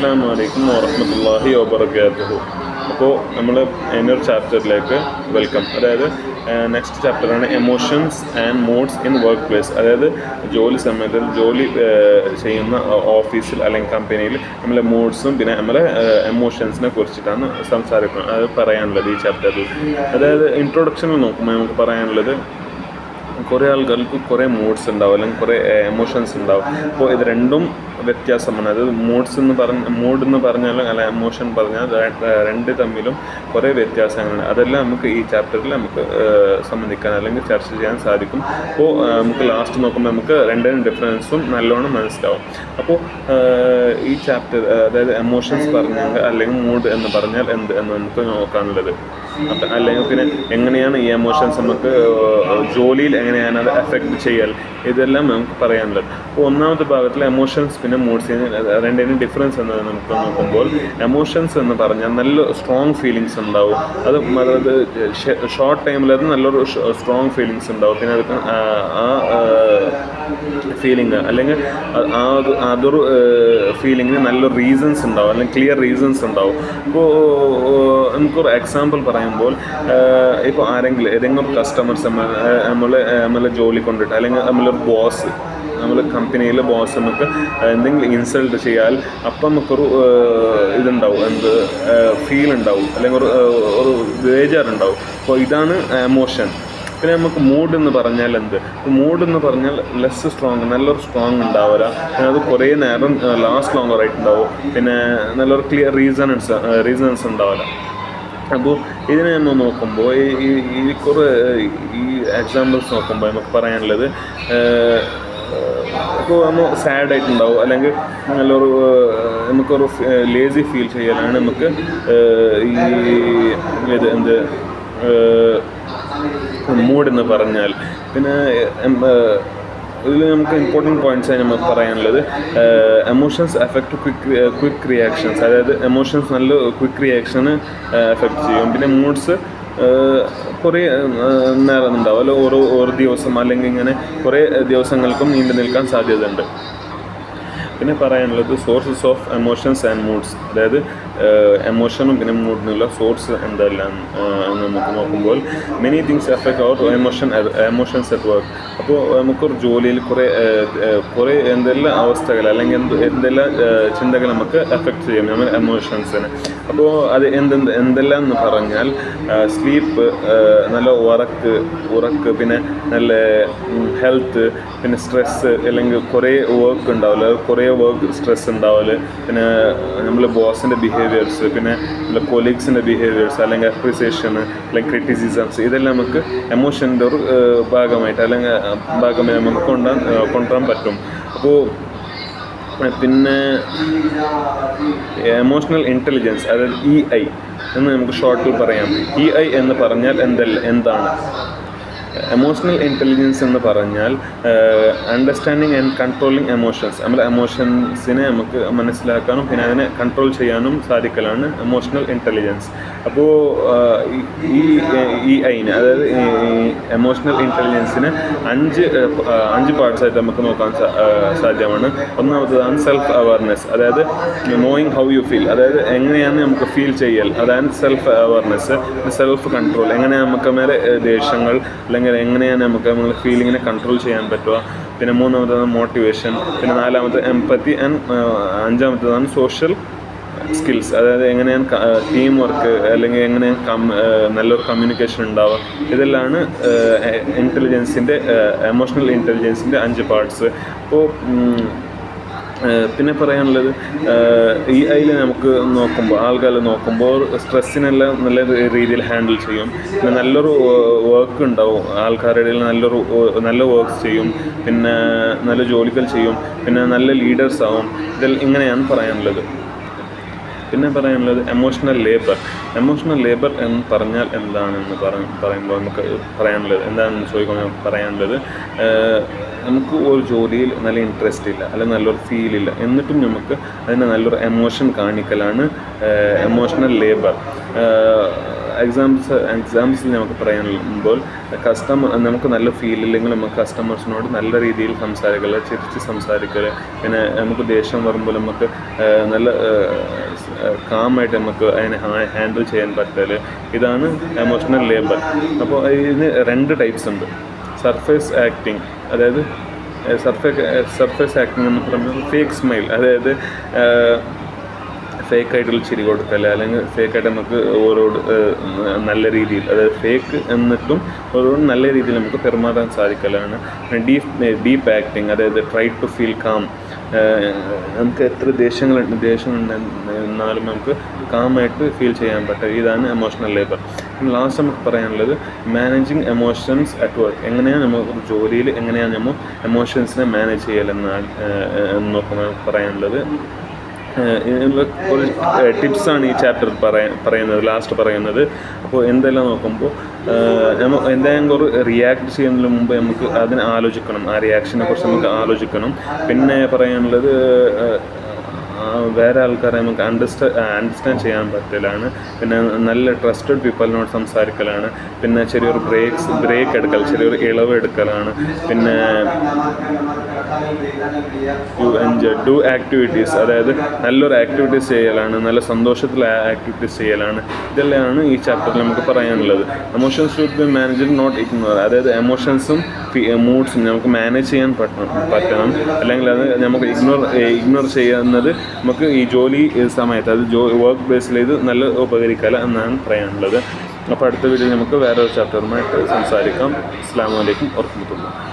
അസ്സലാമു അലൈക്കും വറഹ്മത്തുള്ളാഹി വബറകാതുഹു. അപ്പോൾ നമ്മൾ അതിനൊരു ചാപ്റ്ററിലേക്ക് വെൽക്കം. അതായത് നെക്സ്റ്റ് ചാപ്റ്ററാണ് emotions and moods in workplace. അതായത് ജോലി സമയത്ത് ജോലി ചെയ്യുന്ന ഓഫീസിൽ അല്ലെങ്കിൽ കമ്പനിയിൽ നമ്മളെ മൂഡ്സും പിന്നെ നമ്മളെ എമോഷൻസിനെ കുറിച്ചിട്ടാണ് സംസാരിക്കുന്നത്. അത് പറയാനുള്ളത് ഈ ചാപ്റ്ററിൽ. അതായത് ഇൻട്രൊഡക്ഷനിൽ നോക്കുമ്പോൾ നമുക്ക് പറയാനുള്ളത് കുറേ ആൾക്കാർക്ക് കുറേ മൂഡ്സ് ഉണ്ടാവും അല്ലെങ്കിൽ കുറേ എമോഷൻസ് ഉണ്ടാവും. അപ്പോൾ ഇത് രണ്ടും വ്യത്യാസമാണ്. അത് മൂഡ് എന്ന് പറഞ്ഞാൽ അല്ല എമോഷൻ പറഞ്ഞാൽ രണ്ട് തമ്മിലും കുറേ വ്യത്യാസങ്ങളുണ്ട്. അതെല്ലാം നമുക്ക് ഈ ചാപ്റ്ററിൽ നമുക്ക് സംബന്ധിക്കാൻ അല്ലെങ്കിൽ ചർച്ച ചെയ്യാൻ സാധിക്കും. അപ്പോൾ നമുക്ക് ലാസ്റ്റ് നോക്കുമ്പോൾ നമുക്ക് രണ്ടിനും ഡിഫറൻസും നല്ലോണം മനസ്സിലാവും. അപ്പോൾ ഈ ചാപ്റ്റർ അതായത് എമോഷൻസ് പറഞ്ഞാൽ അല്ലെങ്കിൽ മൂഡ് എന്ന് പറഞ്ഞാൽ എന്ത് എന്ന് നമുക്ക് നോക്കാനുള്ളത്. അല്ലെങ്കിൽ പിന്നെ എങ്ങനെയാണ് ഈ എമോഷൻസ് നമുക്ക് ജോലിയിൽ എങ്ങനെയാണ് അത് എഫക്റ്റ് ചെയ്യൽ, ഇതെല്ലാം നമുക്ക് പറയാനുള്ളത്. അപ്പോൾ ഒന്നാമത്തെ ഭാഗത്തിൽ എമോഷൻസ് പിന്നെ മൂഡ്സിന് രണ്ടിനും ഡിഫറൻസ് എന്നത് നമുക്ക് നോക്കുമ്പോൾ എമോഷൻസ് എന്ന് പറഞ്ഞാൽ നല്ല സ്ട്രോങ് ഫീലിങ്സ് ഉണ്ടാവും. അത് ഷോർട്ട് ടൈമിൽ അത് നല്ലൊരു സ്ട്രോങ് ഫീലിങ്സ് ഉണ്ടാവും. പിന്നെ അത് ആ ഫീലിംഗ് അല്ലെങ്കിൽ അതൊരു ഫീലിങ്ങിന് നല്ല റീസൺസ് ഉണ്ടാവും അല്ലെങ്കിൽ ക്ലിയർ റീസൺസ് ഉണ്ടാവും. ഇപ്പോൾ നമുക്കൊരു എക്സാമ്പിൾ പറയുമ്പോൾ ഇപ്പോൾ ഏതെങ്കിലും കസ്റ്റമേഴ്സ് നമ്മളെ ജോലി കൊണ്ടിട്ട് അല്ലെങ്കിൽ നമ്മളൊരു ബോസ് കമ്പനിയിലെ ബോസ് നമുക്ക് എന്തെങ്കിലും ഇൻസൾട്ട് ചെയ്യാൽ അപ്പം നമുക്കൊരു ഇതുണ്ടാവും, ഫീൽ ഉണ്ടാവും അല്ലെങ്കിൽ ഒരു ബേജാറുണ്ടാവും. അപ്പോൾ ഇതാണ് എമോഷൻ. പിന്നെ നമുക്ക് മൂഡ് എന്ന് പറഞ്ഞാൽ മൂഡ് എന്ന് പറഞ്ഞാൽ ലെസ് സ്ട്രോങ്, നല്ലൊരു സ്ട്രോങ് ഉണ്ടാവില്ല. പിന്നെ അത് കുറേ നേരം ലാസ്റ്റ് ലോങ്ങർ ആയിട്ടുണ്ടാവും. പിന്നെ നല്ലൊരു ക്ലിയർ റീസൺസ് ഉണ്ടാവില്ല. അപ്പോൾ ഇതിനെ നമ്മൾ നോക്കുമ്പോൾ ഈ എക്സാമ്പിൾസ് നോക്കുമ്പോൾ നമുക്ക് പറയാനുള്ളത് ഇപ്പോൾ നമ്മൾ സാഡായിട്ടുണ്ടാവും അല്ലെങ്കിൽ നമുക്കൊരു ലേസി ഫീൽ ചെയ്യാനാണ് നമുക്ക് മൂഡെന്ന് പറഞ്ഞാൽ. പിന്നെ ഇതിൽ നമുക്ക് ഇമ്പോർട്ടൻറ്റ് പോയിൻറ്റ്സ് ആയി നമുക്ക് പറയാനുള്ളത് എമോഷൻസ് എഫക്റ്റ് ക്വിക്ക് റിയാക്ഷൻസ്. അതായത് എമോഷൻസ് നല്ല ക്വിക്ക് റിയാക്ഷന് എഫക്റ്റ് ചെയ്യും. പിന്നെ മൂഡ്സ് കുറേ നേരം ഉണ്ടാവും, അല്ല ഓരോ ദിവസം അല്ലെങ്കിൽ ഇങ്ങനെ കുറേ ദിവസങ്ങൾക്കും നീണ്ടു നിൽക്കാൻ സാധ്യതയുണ്ട്. പിന്നെ പറയാനുള്ളത് sources of emotions and moods. അതായത് എമോഷനും പിന്നെ മൂഡിനുള്ള സോഴ്സ് എന്തെല്ലാം എന്ന് നമുക്ക് നോക്കുമ്പോൾ many things effect our emotions at work. അപ്പോൾ നമുക്കൊരു ജോലിയിൽ കുറേ എന്തെല്ലാം അവസ്ഥകൾ അല്ലെങ്കിൽ എന്തെല്ലാം ചിന്തകൾ നമുക്ക് എഫക്റ്റ് ചെയ്യും നമ്മുടെ എമോഷൻസിന്. അപ്പോൾ അത് എന്തെല്ലാം എന്ന് പറഞ്ഞാൽ സ്ലീപ്പ്, നല്ല ഉറക്ക്, പിന്നെ നല്ല ഹെൽത്ത്, പിന്നെ സ്ട്രെസ്സ് അല്ലെങ്കിൽ കുറേ വർക്ക് ഉണ്ടാവില്ല, കുറേ വർക്ക് സ്ട്രെസ് ഉണ്ടാവില്ല. പിന്നെ നമ്മൾ ബോസിൻ്റെ ബിഹേവിയേഴ്സ്, പിന്നെ നമ്മുടെ കൊളീഗ്സിൻ്റെ ബിഹേവിയേഴ്സ് അല്ലെങ്കിൽ അപ്രിസിയേഷൻ അല്ലെങ്കിൽ ക്രിറ്റിസിസംസ്, ഇതെല്ലാം നമുക്ക് എമോഷൻ്റെ ഒരു ഭാഗമായി നമുക്ക് കൊണ്ടുവരാൻ പറ്റും. അപ്പോൾ പിന്നെ എമോഷണൽ ഇൻ്റലിജൻസ്, അതായത് EI എന്ന് നമുക്ക് ഷോർട്ടിൽ പറയാം. EI എന്ന് പറഞ്ഞാൽ എന്താണ്? എമോഷണൽ ഇൻ്റലിജൻസ് എന്ന് പറഞ്ഞാൽ അണ്ടർസ്റ്റാൻഡിങ് ആൻഡ് കൺട്രോളിങ് എമോഷൻസ്. നമ്മുടെ എമോഷൻസിനെ നമുക്ക് മനസ്സിലാക്കാനും പിന്നെ അതിനെ കൺട്രോൾ ചെയ്യാനും സാധിക്കലാണ് എമോഷണൽ ഇൻ്റലിജൻസ്. അപ്പോൾ ഈ EIനെ, അതായത് എമോഷണൽ ഇൻ്റലിജൻസിന് അഞ്ച് പാർട്സായിട്ട് നമുക്ക് നോക്കാൻ സാധ്യമാണ്. ഒന്നാമത്തേതാണ് സെൽഫ് അവയർനെസ്, അതായത് നോയിങ് ഹൗ യു ഫീൽ, അതായത് എങ്ങനെയാണ് നമുക്ക് ഫീൽ ചെയ്യൽ, അതാണ് സെൽഫ് അവയർനെസ്. സെൽഫ് കൺട്രോൾ, എങ്ങനെയാണ് നമുക്ക് മേലെ ദേഷ്യങ്ങൾ അല്ലെങ്കിൽ എങ്ങനെയാണ് നമുക്ക് നമ്മുടെ ഫീലിങ്ങിനെ കൺട്രോൾ ചെയ്യാൻ പറ്റുക. പിന്നെ മൂന്നാമത്തേതാണ് മോട്ടിവേഷൻ. പിന്നെ നാലാമത്തെ എംപത്തി ആൻഡ് അഞ്ചാമത്തേതാണ് സോഷ്യൽ സ്കിൽസ്, അതായത് എങ്ങനെയാണ് ടീം വർക്ക് അല്ലെങ്കിൽ എങ്ങനെയാണ് നല്ലൊരു കമ്മ്യൂണിക്കേഷൻ ഉണ്ടാവുക. ഇതെല്ലാം എമോഷണൽ ഇൻ്റലിജൻസിൻ്റെ 5 പാർട്സ്. അപ്പോൾ പിന്നെ പറയാനുള്ളത് EIയിൽ നമുക്ക് നോക്കുമ്പോൾ സ്ട്രെസ്സിനെല്ലാം നല്ല രീതിയിൽ ഹാൻഡിൽ ചെയ്യും. പിന്നെ നല്ലൊരു വർക്ക് ഉണ്ടാവും, ആൾക്കാരുടെ ഇടയിൽ നല്ല വർക്ക്സ് ചെയ്യും, പിന്നെ നല്ല ജോലികൾ ചെയ്യും, പിന്നെ നല്ല ലീഡേഴ്സ് ആവും. ഇങ്ങനെയാണ് പറയാനുള്ളത്. പിന്നെ പറയാനുള്ളത് എമോഷണൽ ലേബർ എന്ന് പറഞ്ഞാൽ എന്താണെന്ന് പറയുമ്പോൾ നമുക്ക് പറയാനുള്ളത് എന്താണെന്ന് ചോദിക്കുമ്പോൾ നമുക്ക് പറയാനുള്ളത് നമുക്ക് ഒരു ജോലിയിൽ നല്ല ഇൻട്രസ്റ്റ് ഇല്ല അല്ലെങ്കിൽ നല്ലൊരു ഫീലില്ല, എന്നിട്ടും നമുക്ക് അതിന് നല്ലൊരു എമോഷൻ കാണിക്കലാണ് എമോഷണൽ ലേബർ. എക്സാംസിൽ നമുക്ക് പറയാനുമ്പോൾ നമുക്ക് നല്ല ഫീൽ ഇല്ലെങ്കിൽ നമുക്ക് കസ്റ്റമേഴ്സിനോട് നല്ല രീതിയിൽ സംസാരിക്കുക, ചിരിച്ച് സംസാരിക്കുക. പിന്നെ നമുക്ക് ദേഷ്യം വരുമ്പോൾ നമുക്ക് നല്ല കാമായിട്ട് നമുക്ക് അതിനെ ഹാൻഡിൽ ചെയ്യാൻ പറ്റൽ. ഇതാണ് എമോഷണൽ ലേബർ. അപ്പോൾ ഇതിന് 2 ടൈപ്സ് ഉണ്ട്. സർഫേസ് ആക്ടിങ്, അതായത് സർഫേസ് ആക്ടിങ് എന്ന് പറയുമ്പോൾ ഫേക്ക് സ്മൈൽ, അതായത് ഫേക്കായിട്ടുള്ള ചിരി കൊടുക്കൽ, അല്ലെങ്കിൽ ഫേക്കായിട്ട് നമുക്ക് ഓരോട് നല്ല രീതിയിൽ, അതായത് ഫേക്ക് എന്നിട്ടും ഓരോട് നല്ല രീതിയിൽ നമുക്ക് പെരുമാറാൻ സാധിക്കലാണ്. ഡീപ്പ് ആക്ടിങ്, അതായത് ട്രൈ ടു ഫീൽ കാം. നമുക്ക് എത്ര ദേഷ്യം എന്നാലും നമുക്ക് കാമായിട്ട് ഫീൽ ചെയ്യാൻ പറ്റും. ഇതാണ് എമോഷണൽ ലേബർ. ലാസ്റ്റ് നമുക്ക് പറയാനുള്ളത് മാനേജിങ് എമോഷൻസ് അറ്റ് വർക്ക്. എങ്ങനെയാണ് നമുക്ക് ജോലിയിൽ എങ്ങനെയാണ് നമ്മൾ എമോഷൻസിനെ മാനേജ് ചെയ്യലെന്നാണ് നോക്കുമ്പോൾ പറയാനുള്ളത്. ഒരു ടിപ്സാണ് ഈ ചാപ്റ്റർ പറയുന്നത്, ലാസ്റ്റ് പറയുന്നത്. അപ്പോൾ എന്തെല്ലാം നോക്കുമ്പോൾ എന്തെങ്കിലും ഒരു റിയാക്ട് ചെയ്യുന്നതിന് മുമ്പ് നമുക്ക് അതിനെ ആലോചിക്കണം, ആ റിയാക്ഷനെ കുറിച്ച് നമുക്ക് ആലോചിക്കണം. പിന്നെ പറയാനുള്ളത് വേറെ ആൾക്കാരെ നമുക്ക് അണ്ടർസ്റ്റാൻഡ് ചെയ്യാൻ പറ്റലാണ്. പിന്നെ നല്ല ട്രസ്റ്റഡ് പീപ്പിളിനോട് സംസാരിക്കലാണ്. പിന്നെ ചെറിയൊരു ബ്രേക്ക് എടുക്കൽ, ചെറിയൊരു ഇളവ് എടുക്കലാണ്. പിന്നെ ഡു ആക്ടിവിറ്റീസ്, അതായത് നല്ലൊരു ആക്ടിവിറ്റീസ് ചെയ്യലാണ്, നല്ല സന്തോഷത്തിൽ ആക്ടിവിറ്റീസ് ചെയ്യലാണ്. ഇതെല്ലാമാണ് ഈ ചാപ്റ്ററിൽ നമുക്ക് പറയാനുള്ളത്. Emotions should be managed not ignore. അതായത് എമോഷൻസും മൂഡ്സും നമുക്ക് മാനേജ് ചെയ്യാൻ പറ്റണം. അല്ലെങ്കിൽ അത് നമുക്ക് ഇഗ്നോർ ചെയ്യുന്നത് നമുക്ക് ഈ ജോലി സമയത്ത്, അത് വർക്ക് ബേസിൽ ഇത് നല്ല ഉപകരിക്കില്ല എന്നാണ് പറയാനുള്ളത്. അപ്പോൾ അടുത്ത വീഡിയോയിൽ നമുക്ക് വേറൊരു ചാപ്റ്ററുമായിട്ട് സംസാരിക്കാം. അസ്സലാമു അലൈക്കും വറഹ്മത്തുള്ളാഹി.